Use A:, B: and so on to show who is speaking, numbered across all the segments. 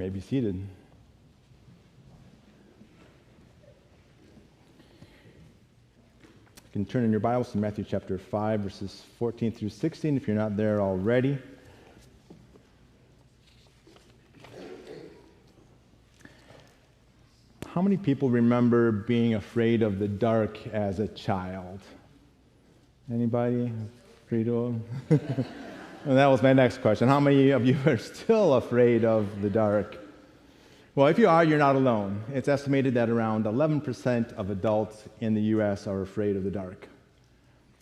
A: You may be seated. You can turn in your Bibles to Matthew chapter 5, verses 14 through 16 if you're not there already. How many people remember being afraid of the dark as a child? Anybody afraid of? And that was my next question. How many of you are still afraid of the dark? Well, if you are, you're not alone. It's estimated that around 11% of adults in the U.S. are afraid of the dark.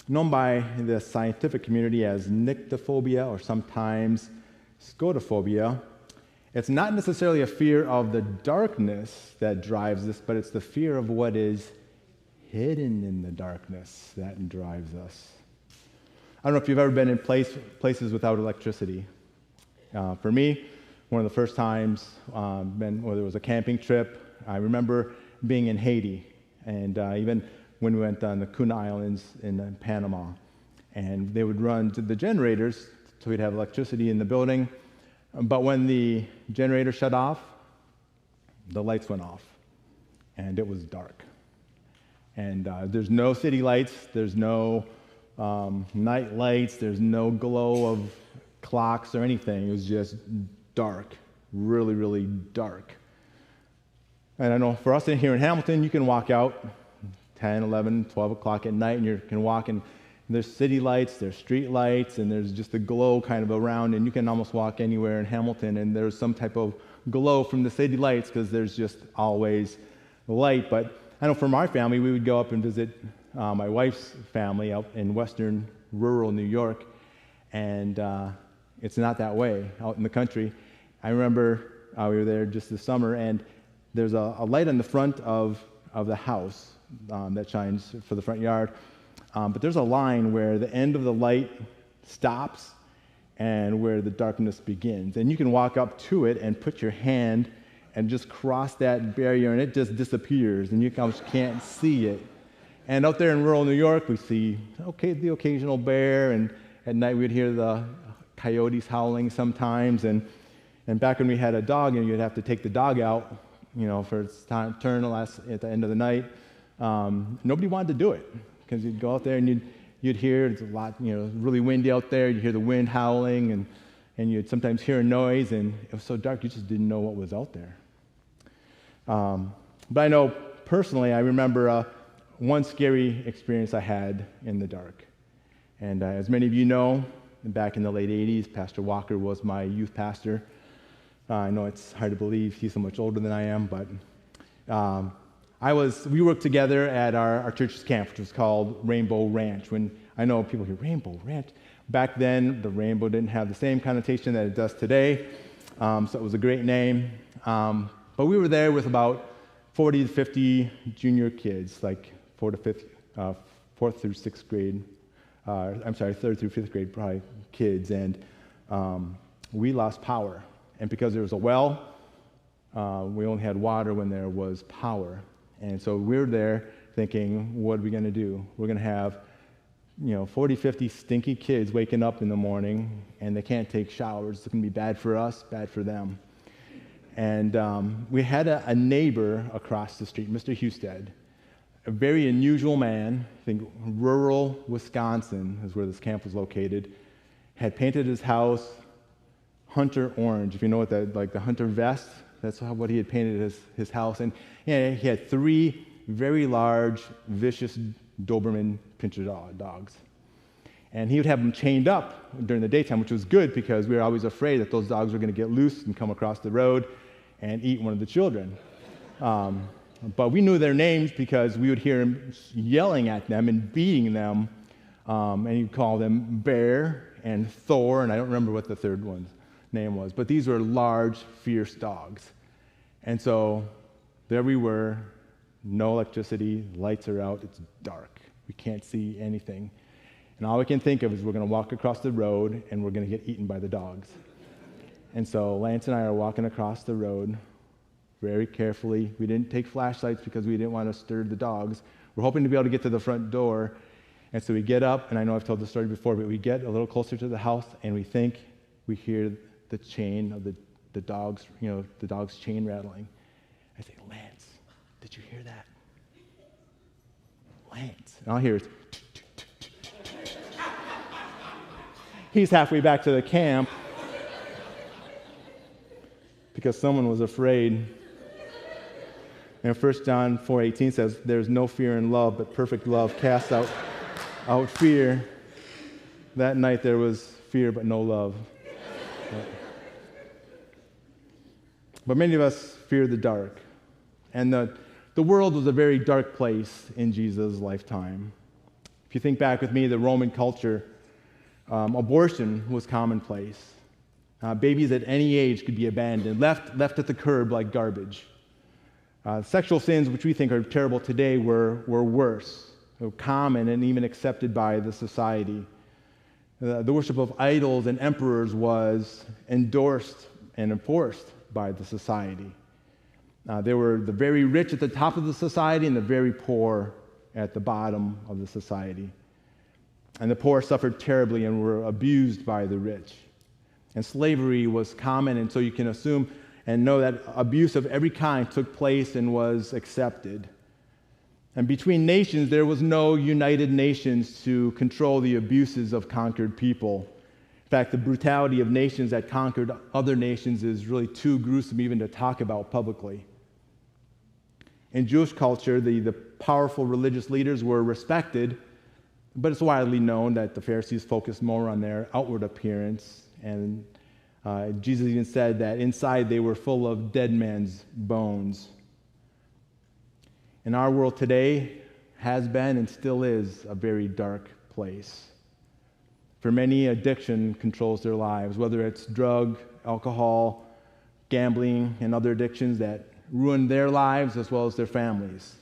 A: Known by the scientific community as nyctophobia or sometimes scotophobia, it's not necessarily a fear of the darkness that drives this, but it's the fear of what is hidden in the darkness that drives us. I don't know if you've ever been in places without electricity. For me, one of the first times when there was a camping trip, I remember being in Haiti, and even when we went on the Kuna Islands in Panama, and they would run to the generators so we'd have electricity in the building, but when the generator shut off, the lights went off, and it was dark. And there's no city lights, there's no night lights, there's no glow of clocks or anything. It was just dark, really, really dark. And I know for us here in Hamilton, you can walk out 10, 11, 12 o'clock at night, and you can walk, and there's city lights, there's street lights, and there's just a glow kind of around, and you can almost walk anywhere in Hamilton, and there's some type of glow from the city lights because there's just always light. But I know for my family, we would go up and visit my wife's family out in western rural New York, and it's not that way out in the country. I remember we were there just this summer, and there's a light on the front of the house that shines for the front yard, but there's a line where the end of the light stops and where the darkness begins. And you can walk up to it and put your hand and just cross that barrier, and it just disappears, and you almost can't see it. And out there in rural New York, we see the occasional bear, and at night we'd hear the coyotes howling sometimes. And back when we had a dog, and you'd have to take the dog out, for its turn at the end of the night. Nobody wanted to do it because you'd go out there and you'd hear it's a lot, really windy out there. You'd hear the wind howling, and you'd sometimes hear a noise, and it was so dark you just didn't know what was out there. But I know personally, I remember one scary experience I had in the dark. And as many of you know, back in the late 80s, Pastor Walker was my youth pastor. I know it's hard to believe he's so much older than I am, but we worked together at our church's camp, which was called Rainbow Ranch. When I know people hear Rainbow Ranch, back then the rainbow didn't have the same connotation that it does today, so it was a great name. But we were there with about 40 to 50 junior kids, like fourth through sixth grade, third through fifth grade probably kids, and we lost power. And because there was a well, we only had water when there was power. And so we were there thinking, what are we going to do? We're going to have 40, 50 stinky kids waking up in the morning, and they can't take showers. It's going to be bad for us, bad for them. And we had a neighbor across the street, Mr. Husted, a very unusual man. I think rural Wisconsin is where this camp was located. Had painted his house hunter orange, if you know what that, like the hunter vest, that's what he had painted his house. And he had 3 very large, vicious Doberman Pinscher dogs. And he would have them chained up during the daytime, which was good because we were always afraid that those dogs were going to get loose and come across the road and eat one of the children. But we knew their names because we would hear him yelling at them and beating them. And he'd call them Bear and Thor, and I don't remember what the third one's name was. But these were large, fierce dogs. And so there we were, no electricity, lights are out, it's dark. We can't see anything. And all we can think of is we're going to walk across the road and we're going to get eaten by the dogs. And so Lance and I are walking across the road very carefully. We didn't take flashlights because we didn't want to stir the dogs. We're hoping to be able to get to the front door. And so we get up, and I know I've told the story before, but we get a little closer to the house, and we think we hear the chain of the the dog's chain rattling. I say, Lance, did you hear that? Lance. And all I hear is, he's halfway back to the camp because someone was afraid. And 1 John 4:18 says, there's no fear in love, but perfect love casts out fear. That night there was fear, but no love. But many of us fear the dark. And the world was a very dark place in Jesus' lifetime. If you think back with me, the Roman culture, abortion was commonplace. Babies at any age could be abandoned, left at the curb like garbage. Sexual sins, which we think are terrible today, were worse, common and even accepted by the society. The worship of idols and emperors was endorsed and enforced by the society. There were the very rich at the top of the society and the very poor at the bottom of the society. And the poor suffered terribly and were abused by the rich. And slavery was common, and so you can assume and know that abuse of every kind took place and was accepted. And between nations, there was no united nations to control the abuses of conquered people. In fact, the brutality of nations that conquered other nations is really too gruesome even to talk about publicly. In Jewish culture, the powerful religious leaders were respected, but it's widely known that the Pharisees focused more on their outward appearance, and Jesus even said that inside they were full of dead man's bones. And our world today has been and still is a very dark place. For many, addiction controls their lives, whether it's drug, alcohol, gambling, and other addictions that ruin their lives as well as their families.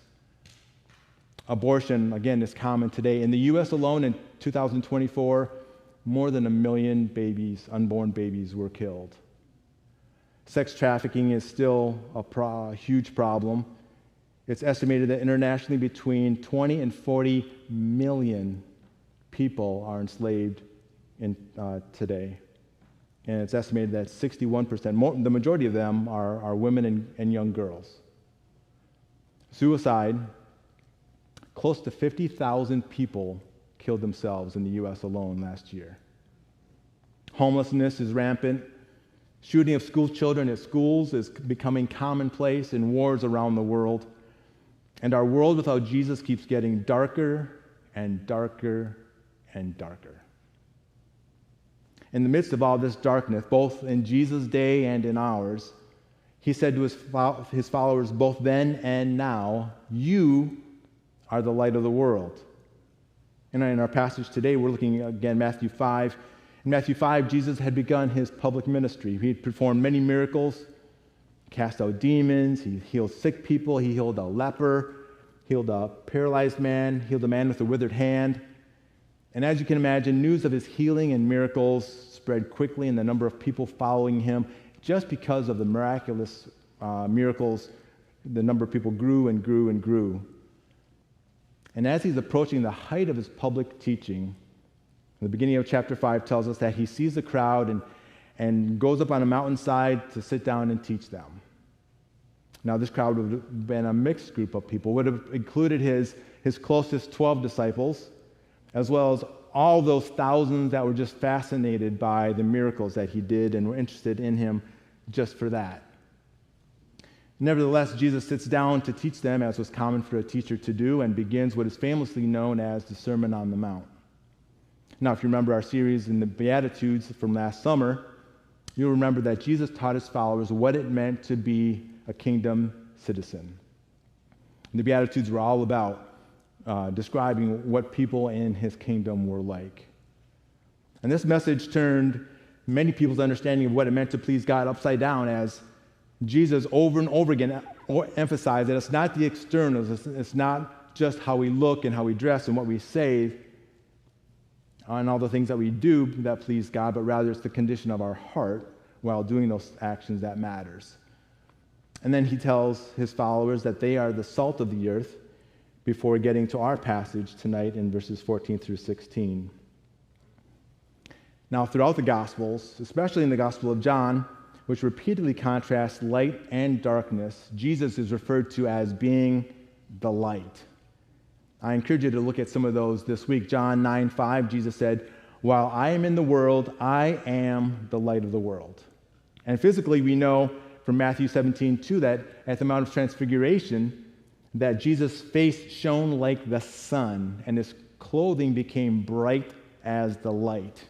A: Abortion, again, is common today. In the U.S. alone in 2024, more than 1 million babies, unborn babies, were killed. Sex trafficking is still a huge problem. It's estimated that internationally between 20 and 40 million people are enslaved today. And it's estimated that 61%, the majority of them are women and young girls. Suicide, close to 50,000 people killed themselves in the U.S. alone last year. Homelessness is rampant. Shooting of school children at schools is becoming commonplace in wars around the world. And our world without Jesus keeps getting darker and darker and darker. In the midst of all this darkness, both in Jesus' day and in ours, he said to his followers both then and now, you are the light of the world. And in our passage today, we're looking again Matthew 5. In Matthew 5, Jesus had begun his public ministry. He had performed many miracles, cast out demons, he healed sick people, he healed a leper, healed a paralyzed man, healed a man with a withered hand. And as you can imagine, news of his healing and miracles spread quickly, and the number of people following him, just because of the miraculous miracles, the number of people grew and grew and grew. And as he's approaching the height of his public teaching, the beginning of chapter 5 tells us that he sees the crowd and goes up on a mountainside to sit down and teach them. Now, this crowd would have been a mixed group of people, would have included his closest 12 disciples, as well as all those thousands that were just fascinated by the miracles that he did and were interested in him just for that. Nevertheless, Jesus sits down to teach them, as was common for a teacher to do, and begins what is famously known as the Sermon on the Mount. Now, if you remember our series in the Beatitudes from last summer, you'll remember that Jesus taught his followers what it meant to be a kingdom citizen. And the Beatitudes were all about describing what people in his kingdom were like. And this message turned many people's understanding of what it meant to please God upside down, as Jesus over and over again emphasized that it's not the externals, it's not just how we look and how we dress and what we say and all the things that we do that please God, but rather it's the condition of our heart while doing those actions that matters. And then he tells his followers that they are the salt of the earth before getting to our passage tonight in verses 14 through 16. Now, throughout the Gospels, especially in the Gospel of John, which repeatedly contrasts light and darkness, Jesus is referred to as being the light. I encourage you to look at some of those this week. John 9:5, Jesus said, "While I am in the world, I am the light of the world." And physically, we know from Matthew 17:2 that at the Mount of Transfiguration, that Jesus' face shone like the sun, and his clothing became bright as the light.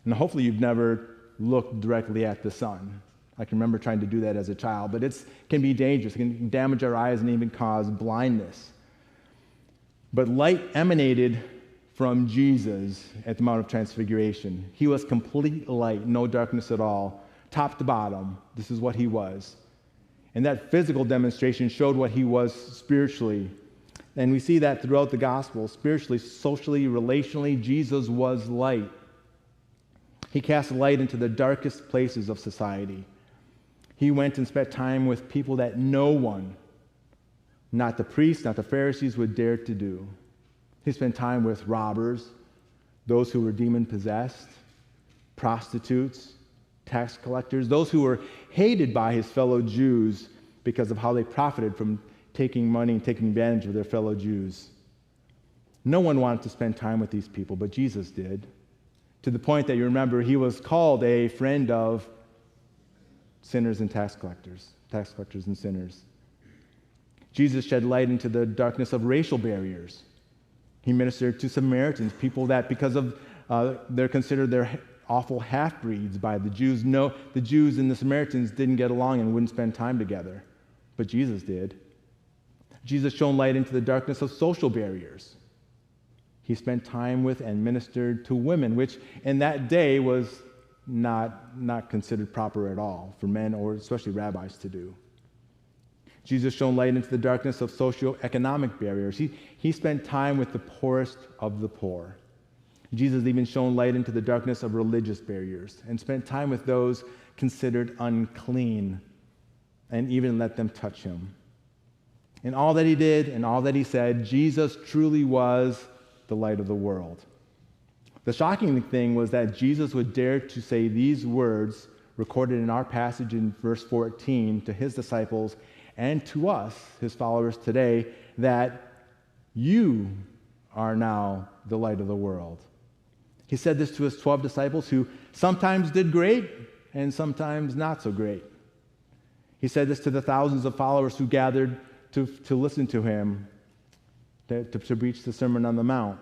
A: And hopefully you've never looked directly at the sun. I can remember trying to do that as a child, but it can be dangerous. It can damage our eyes and even cause blindness. But light emanated from Jesus at the Mount of Transfiguration. He was complete light, no darkness at all, top to bottom. This is what he was. And that physical demonstration showed what he was spiritually. And we see that throughout the gospel, spiritually, socially, relationally, Jesus was light. He cast light into the darkest places of society. He went and spent time with people that no one, not the priests, not the Pharisees, would dare to do. He spent time with robbers, those who were demon-possessed, prostitutes, tax collectors, those who were hated by his fellow Jews because of how they profited from taking money and taking advantage of their fellow Jews. No one wanted to spend time with these people, but Jesus did. To the point that you remember, he was called a friend of sinners and tax collectors and sinners. Jesus shed light into the darkness of racial barriers. He ministered to Samaritans, people that because of they're considered their awful half-breeds by the Jews. No, the Jews and the Samaritans didn't get along and wouldn't spend time together, but Jesus did. Jesus shone light into the darkness of social barriers. He spent time with and ministered to women, which in that day was not considered proper at all for men or especially rabbis to do. Jesus shone light into the darkness of socioeconomic barriers. He spent time with the poorest of the poor. Jesus even shone light into the darkness of religious barriers and spent time with those considered unclean and even let them touch him. In all that he did and all that he said, Jesus truly was the light of the world. The shocking thing was that Jesus would dare to say these words recorded in our passage in verse 14 to his disciples and to us, his followers today, that you are now the light of the world. He said this to his 12 disciples who sometimes did great and sometimes not so great. He said this to the thousands of followers who gathered to listen to him, to preach the Sermon on the Mount.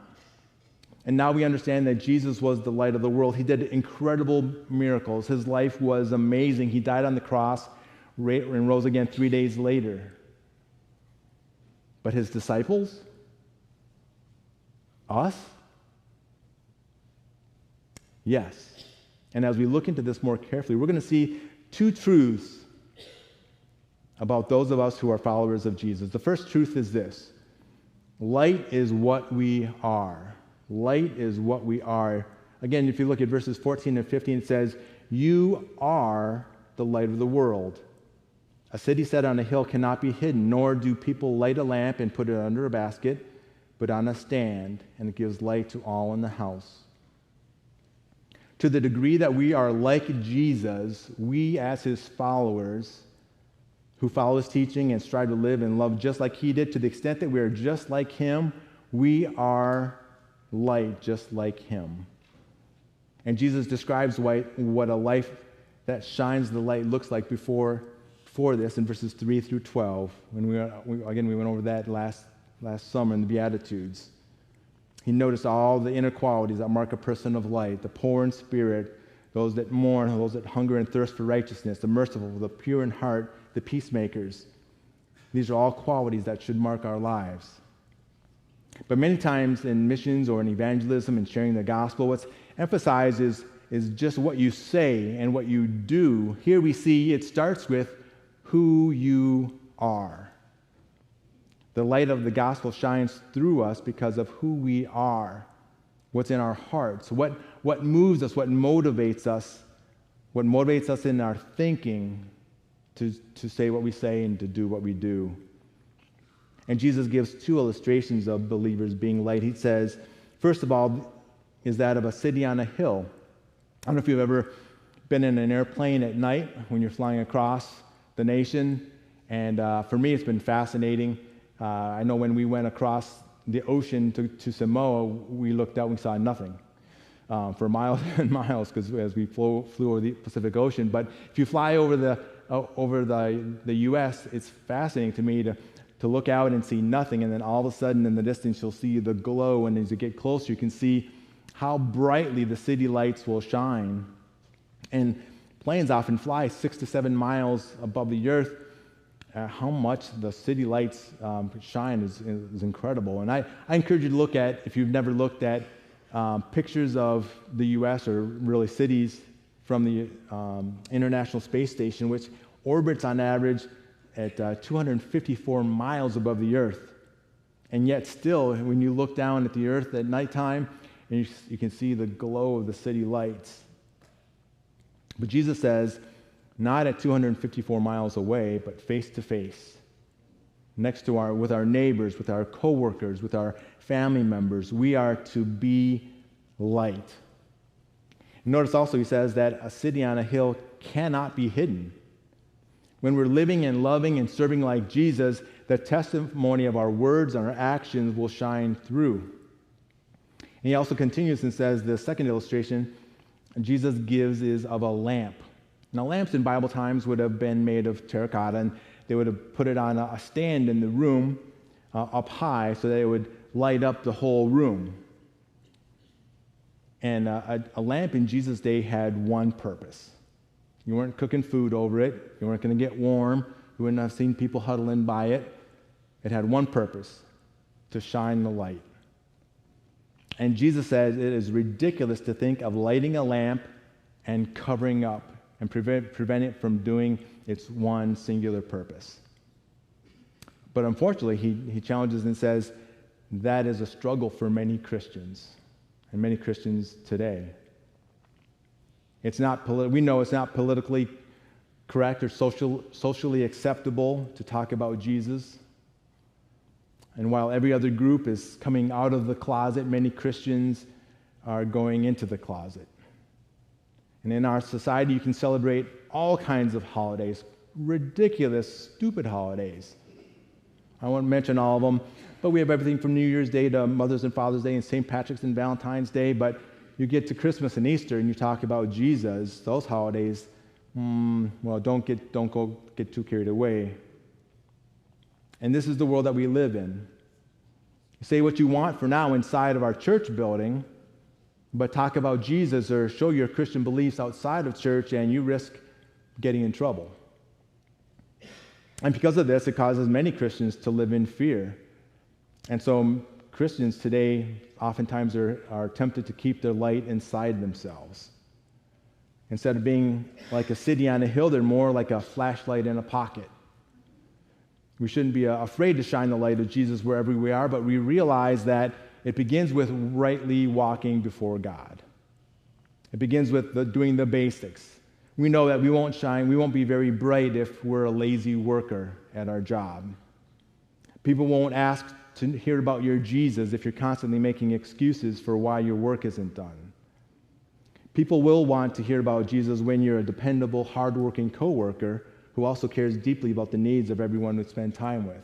A: And now we understand that Jesus was the light of the world. He did incredible miracles. His life was amazing. He died on the cross and rose again 3 days later. But his disciples? Us? Yes. And as we look into this more carefully, we're going to see two truths about those of us who are followers of Jesus. The first truth is this: light is what we are. Light is what we are. Again, if you look at verses 14 and 15, it says, "You are the light of the world. A city set on a hill cannot be hidden, nor do people light a lamp and put it under a basket, but on a stand, and it gives light to all in the house." To the degree that we are like Jesus, we as his followers who follow his teaching and strive to live and love just like he did, to the extent that we are just like him, we are light just like him. And Jesus describes what a life that shines the light looks like before this in verses 3 through 12. When we went over that last summer in the Beatitudes. He noticed all the inner qualities that mark a person of light: the poor in spirit, those that mourn, those that hunger and thirst for righteousness, the merciful, the pure in heart, the peacemakers. These are all qualities that should mark our lives. But many times in missions or in evangelism and sharing the gospel, what's emphasized is just what you say and what you do. Here we see it starts with who you are. The light of the gospel shines through us because of who we are, what's in our hearts, what moves us, what motivates us in our thinking to say what we say and to do what we do. And Jesus gives two illustrations of believers being light. He says, first of all, is that of a city on a hill. I don't know if you've ever been in an airplane at night when you're flying across the nation, and for me it's been fascinating. I know when we went across the ocean to Samoa, we looked out and we saw nothing for miles and miles because as we flew over the Pacific Ocean. But if you fly over the U.S., it's fascinating to me to look out and see nothing, and then all of a sudden in the distance you'll see the glow, and as you get closer you can see how brightly the city lights will shine. And planes often fly 6 to 7 miles above the earth. How much the city lights shine is incredible. And I encourage you to look at, if you've never looked at pictures of the U.S. or really cities from the International Space Station, which orbits on average at 254 miles above the earth. And yet still, when you look down at the earth at nighttime, and you can see the glow of the city lights. But Jesus says, not at 254 miles away, but face to face, with our neighbors, with our coworkers, with our family members. We are to be light. Notice also he says that a city on a hill cannot be hidden. When we're living and loving and serving like Jesus, the testimony of our words and our actions will shine through. And he also continues and says the second illustration Jesus gives is of a lamp. Now, lamps in Bible times would have been made of terracotta, and they would have put it on a stand in the room up high so that it would light up the whole room. And a lamp in Jesus' day had one purpose. You weren't cooking food over it. You weren't going to get warm. You wouldn't have seen people huddling by it. It had one purpose, to shine the light. And Jesus says it is ridiculous to think of lighting a lamp and covering up and prevent it from doing its one singular purpose. But unfortunately, he challenges and says that is a struggle for many Christians, and many Christians today. We know it's not politically correct or socially acceptable to talk about Jesus. And while every other group is coming out of the closet, many Christians are going into the closet. And in our society, you can celebrate all kinds of holidays, ridiculous, stupid holidays. I won't mention all of them, but we have everything from New Year's Day to Mother's and Father's Day and St. Patrick's and Valentine's Day. But you get to Christmas and Easter and you talk about Jesus, those holidays, don't go get too carried away. And this is the world that we live in. You say what you want for now inside of our church building, but talk about Jesus or show your Christian beliefs outside of church and you risk getting in trouble. And because of this, it causes many Christians to live in fear. And so Christians today oftentimes are tempted to keep their light inside themselves. Instead of being like a city on a hill, they're more like a flashlight in a pocket. We shouldn't be afraid to shine the light of Jesus wherever we are, but we realize that it begins with rightly walking before God. It begins with doing the basics. We know that we won't be very bright if we're a lazy worker at our job. People won't ask to hear about your Jesus if you're constantly making excuses for why your work isn't done. People will want to hear about Jesus when you're a dependable, hardworking coworker who also cares deeply about the needs of everyone we spend time with.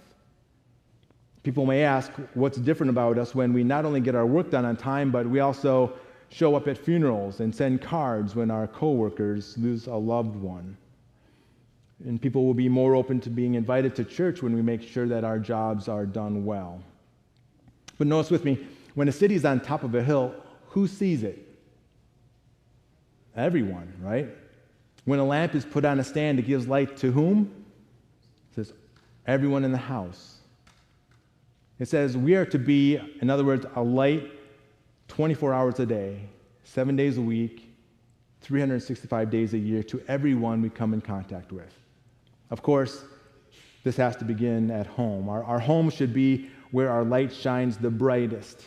A: People may ask what's different about us when we not only get our work done on time, but we also show up at funerals and send cards when our coworkers lose a loved one. And people will be more open to being invited to church when we make sure that our jobs are done well. But notice with me, when a city is on top of a hill, who sees it? Everyone, right? When a lamp is put on a stand, it gives light to whom? It says, everyone in the house. It says we are to be, in other words, a light 24 hours a day, 7 days a week, 365 days a year to everyone we come in contact with. Of course, this has to begin at home. Our home should be where our light shines the brightest.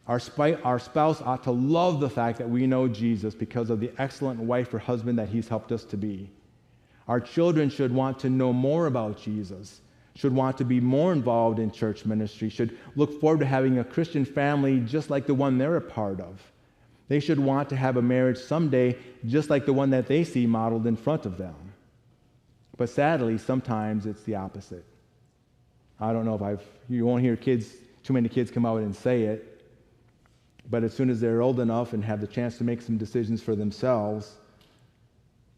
A: Our spouse ought to love the fact that we know Jesus because of the excellent wife or husband that he's helped us to be. Our children should want to know more about Jesus, should want to be more involved in church ministry, should look forward to having a Christian family just like the one they're a part of. They should want to have a marriage someday just like the one that they see modeled in front of them. But sadly, sometimes it's the opposite. I don't know if you won't hear too many kids come out and say it, but as soon as they're old enough and have the chance to make some decisions for themselves,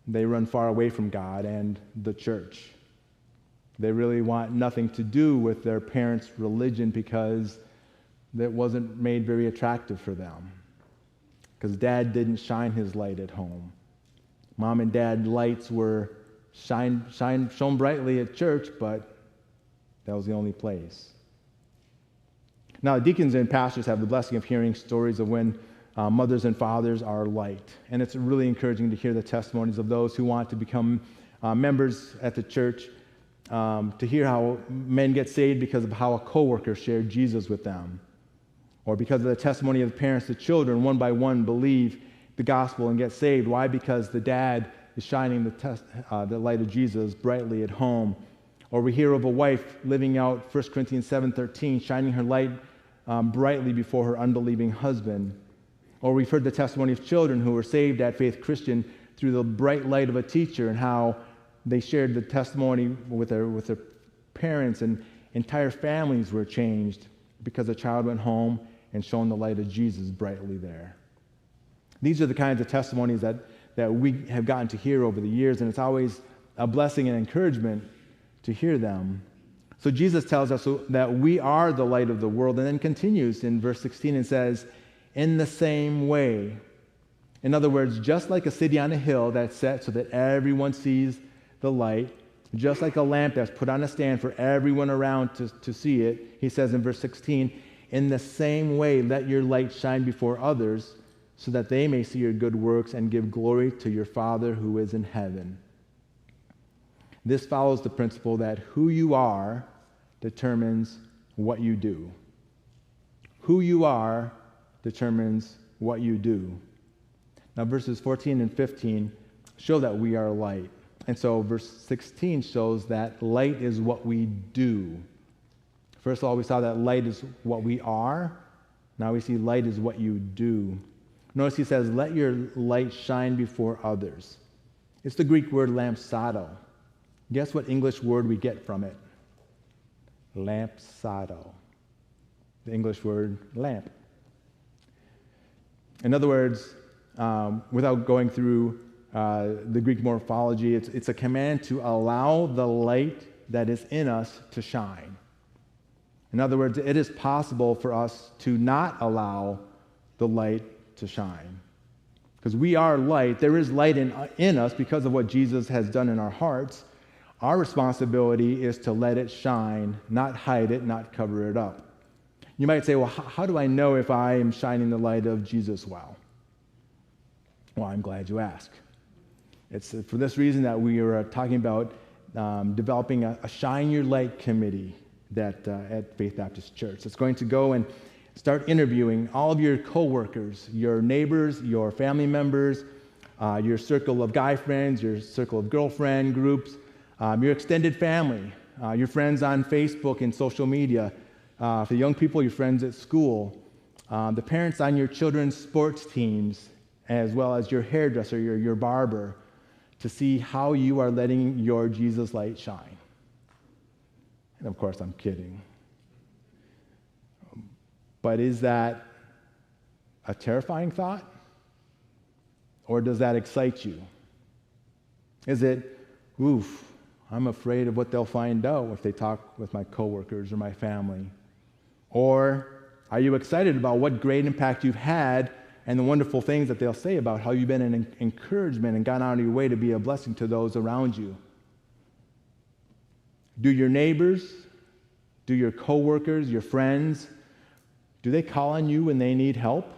A: they run far away from God and the church. They really want nothing to do with their parents' religion because that wasn't made very attractive for them. Because dad didn't shine his light at home. Mom and dad lights were shone brightly at church, but that was the only place. Now, deacons and pastors have the blessing of hearing stories of when mothers and fathers are light. And it's really encouraging to hear the testimonies of those who want to become members at the church, to hear how men get saved because of how a coworker shared Jesus with them, or because of the testimony of the parents to children, one by one believe the gospel and get saved. Why? Because the dad is shining the light of Jesus brightly at home. Or we hear of a wife living out 1 Corinthians 7:13, shining her light brightly before her unbelieving husband. Or we've heard the testimony of children who were saved at Faith Christian through the bright light of a teacher, and how they shared the testimony with their parents, and entire families were changed because a child went home and shone the light of Jesus brightly there. These are the kinds of testimonies that we have gotten to hear over the years, and it's always a blessing and encouragement to hear them. So Jesus tells us that we are the light of the world, and then continues in verse 16 and says, in the same way. In other words, just like a city on a hill that's set so that everyone sees the light, just like a lamp that's put on a stand for everyone around to see it, he says in verse 16, in the same way, let your light shine before others so that they may see your good works and give glory to your Father who is in heaven. This follows the principle that who you are determines what you do. Who you are determines what you do. Now, verses 14 and 15 show that we are light. And so verse 16 shows that light is what we do. First of all, we saw that light is what we are. Now we see light is what you do. Notice he says, let your light shine before others. It's the Greek word lampsado. Guess what English word we get from it? Lampsado. The English word lamp. In other words, without going through the Greek morphology, it's a command to allow the light that is in us to shine. In other words, it is possible for us to not allow the light to shine. Because we are light. There is light in us because of what Jesus has done in our hearts. Our responsibility is to let it shine, not hide it, not cover it up. You might say, well, how do I know if I am shining the light of Jesus well? Well, I'm glad you asked. It's for this reason that we are talking about developing a Shine Your Light committee at Faith Baptist Church. It's going to go and start interviewing all of your coworkers, your neighbors, your family members, your circle of guy friends, your circle of girlfriend groups, your extended family, your friends on Facebook and social media, for the young people, your friends at school, the parents on your children's sports teams, as well as your hairdresser, your barber, to see how you are letting your Jesus light shine. And of course, I'm kidding. But is that a terrifying thought? Or does that excite you? Is it, oof, I'm afraid of what they'll find out if they talk with my coworkers or my family? Or are you excited about what great impact you've had and the wonderful things that they'll say about how you've been an encouragement and gone out of your way to be a blessing to those around you? Do your neighbors, do your coworkers, your friends, do they call on you when they need help?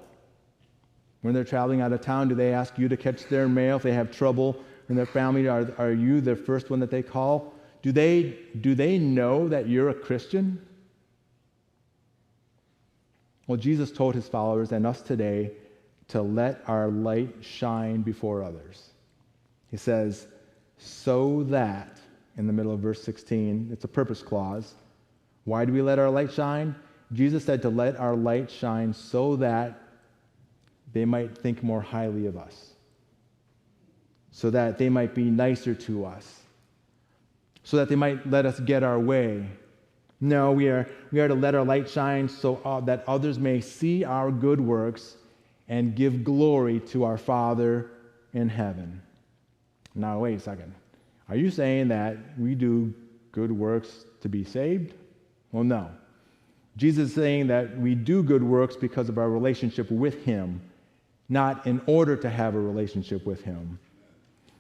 A: When they're traveling out of town, do they ask you to catch their mail? If they have trouble in their family, are you the first one that they call? Do they know that you're a Christian? Well, Jesus told his followers and us today to let our light shine before others. He says, so that, in the middle of verse 16, it's a purpose clause. Why do we let our light shine? Jesus said to let our light shine so that they might think more highly of us, so that they might be nicer to us, so that they might let us get our way. No, we are to let our light shine so that others may see our good works and give glory to our Father in heaven. Now, wait a second. Are you saying that we do good works to be saved? Well, no. Jesus is saying that we do good works because of our relationship with Him, not in order to have a relationship with Him.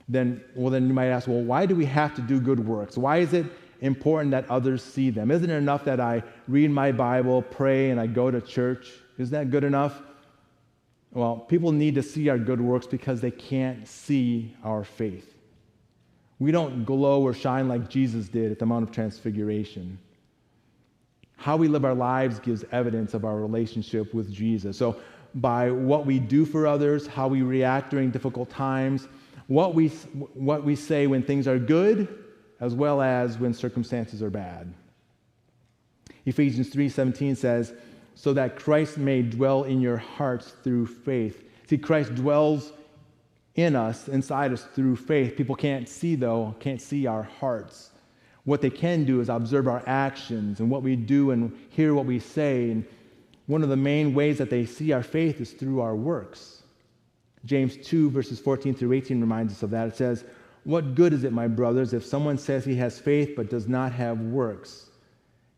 A: Then you might ask, well, why do we have to do good works? Why is it important that others see them? Isn't it enough that I read my Bible, pray, and I go to church? Is that good enough? Well, people need to see our good works because they can't see our faith. We don't glow or shine like Jesus did at the Mount of Transfiguration. How we live our lives gives evidence of our relationship with Jesus. So by what we do for others, how we react during difficult times, what we say when things are good, as well as when circumstances are bad. Ephesians 3:17 says, so that Christ may dwell in your hearts through faith. See, Christ dwells in us, inside us through faith. People can't see our hearts. What they can do is observe our actions and what we do and hear what we say. And one of the main ways that they see our faith is through our works. James 2, verses 14 through 18 reminds us of that. It says, what good is it, my brothers, if someone says he has faith but does not have works?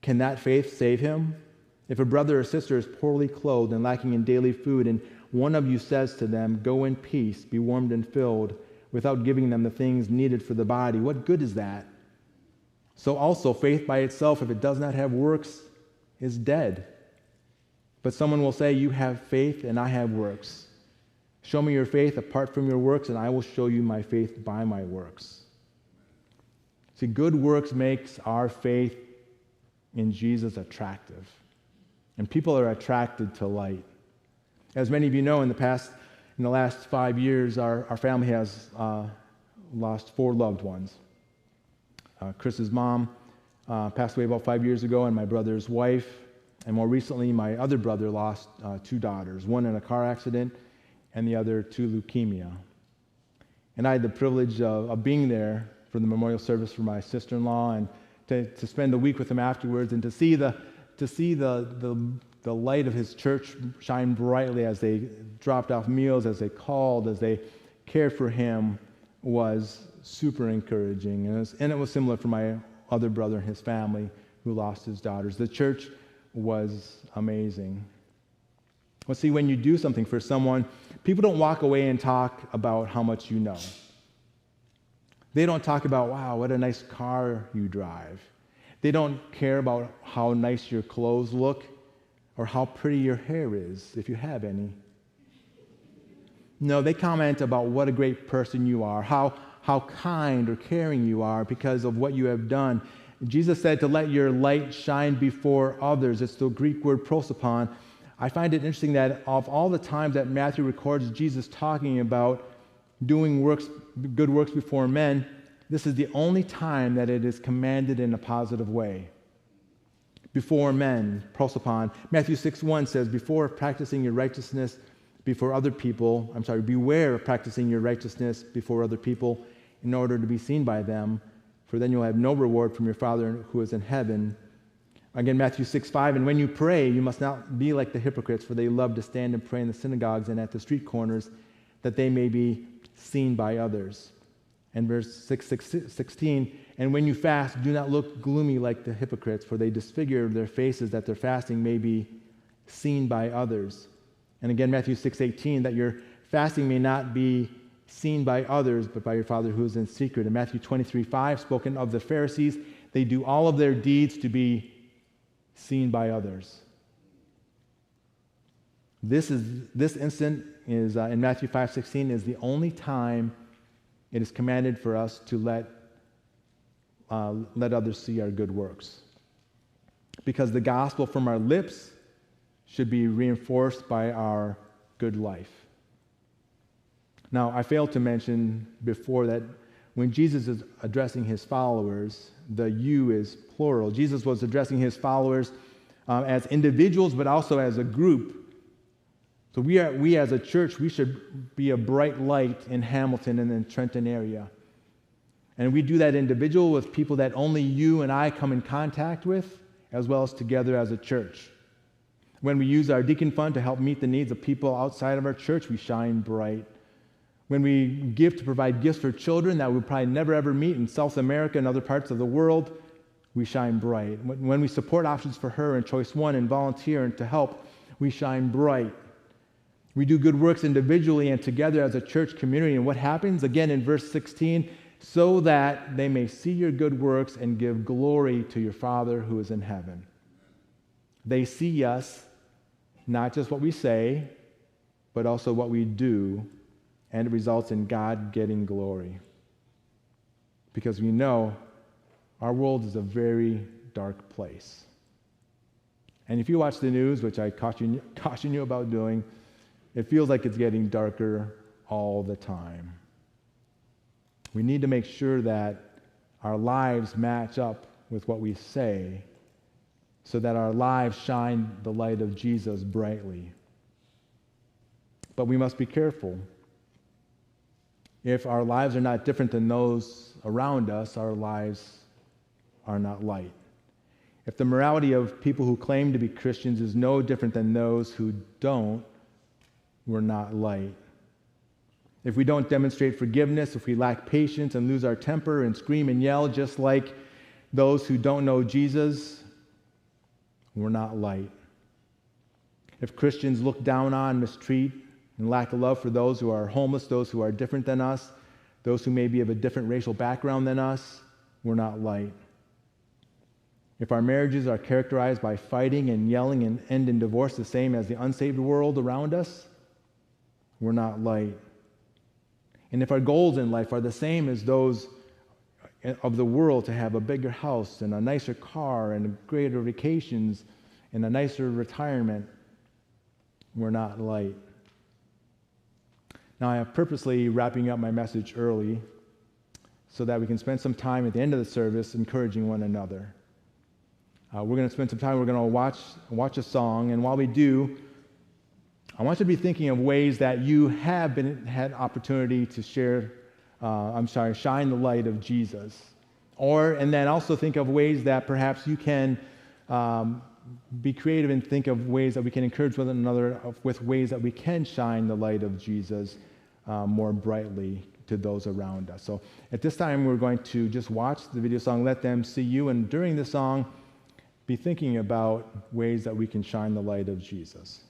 A: Can that faith save him? If a brother or sister is poorly clothed and lacking in daily food, and one of you says to them, go in peace, be warmed and filled, without giving them the things needed for the body, what good is that? So also, faith by itself, if it does not have works, is dead. But someone will say, you have faith and I have works. Show me your faith apart from your works, and I will show you my faith by my works. See, good works makes our faith in Jesus attractive. And people are attracted to light. As many of you know, in the last 5 years, our family has lost 4 loved ones. Chris's mom passed away about 5 years ago, and my brother's wife, and more recently, my other brother lost 2 daughters, one in a car accident and the other to leukemia. And I had the privilege of being there for the memorial service for my sister-in-law, and to spend a week with him afterwards, and to see the light of his church shine brightly as they dropped off meals, as they called, as they cared for him, was super encouraging. And it was similar for my other brother and his family who lost his daughters. The church was amazing. Well, see, when you do something for someone, people don't walk away and talk about how much you know. They don't talk about, wow, what a nice car you drive. They don't care about how nice your clothes look or how pretty your hair is, if you have any. No, they comment about what a great person you are, how kind or caring you are because of what you have done. Jesus said to let your light shine before others. It's the Greek word prosopon. I find it interesting that of all the times that Matthew records Jesus talking about doing good works before men, this is the only time that it is commanded in a positive way. Before men, prosopon. Matthew 6:1 says, beware of practicing your righteousness before other people in order to be seen by them, for then you'll have no reward from your Father who is in heaven. Again, Matthew 6:5, and when you pray, you must not be like the hypocrites, for they love to stand and pray in the synagogues and at the street corners, that they may be seen by others. And verse 16, and when you fast, do not look gloomy like the hypocrites, for they disfigure their faces that their fasting may be seen by others. And again, Matthew 6:18, that your fasting may not be seen by others, but by your Father who is in secret. And Matthew 23:5, spoken of the Pharisees, they do all of their deeds to be seen by others. This instant is in Matthew 5:16 is the only time it is commanded for us to let others see our good works. Because the gospel from our lips should be reinforced by our good life. Now, I failed to mention before that when Jesus is addressing his followers, the you is plural. Jesus was addressing his followers as individuals, but also as a group. So we as a church, we should be a bright light in Hamilton and the Trenton area. And we do that individual with people that only you and I come in contact with, as well as together as a church. When we use our deacon fund to help meet the needs of people outside of our church, we shine bright. When we give to provide gifts for children that we probably never ever meet in South America and other parts of the world, we shine bright. When we support Options for Her and Choice One and volunteer and to help, we shine bright. We do good works individually and together as a church community. And what happens? Again, in verse 16, so that they may see your good works and give glory to your Father who is in heaven. They see us, not just what we say, but also what we do, and it results in God getting glory. Because we know our world is a very dark place. And if you watch the news, which I caution you about doing, it feels like it's getting darker all the time. We need to make sure that our lives match up with what we say so that our lives shine the light of Jesus brightly. But we must be careful. If our lives are not different than those around us, our lives are not light. If the morality of people who claim to be Christians is no different than those who don't, we're not light. If we don't demonstrate forgiveness, if we lack patience and lose our temper and scream and yell just like those who don't know Jesus, we're not light. If Christians look down on, mistreat, and lack a love for those who are homeless, those who are different than us, those who may be of a different racial background than us, we're not light. If our marriages are characterized by fighting and yelling and end in divorce the same as the unsaved world around us, we're not light. And if our goals in life are the same as those of the world, to have a bigger house and a nicer car and greater vacations and a nicer retirement, we're not light. Now, I am purposely wrapping up my message early so that we can spend some time at the end of the service encouraging one another. We're going to spend some time, we're going to watch a song, and while we do, I want you to be thinking of ways that you have had opportunity to shine the light of Jesus. And then also think of ways that perhaps you can be creative and think of ways that we can encourage one another with ways that we can shine the light of Jesus more brightly to those around us. So at this time, we're going to just watch the video song, Let Them See You, and during the song, be thinking about ways that we can shine the light of Jesus.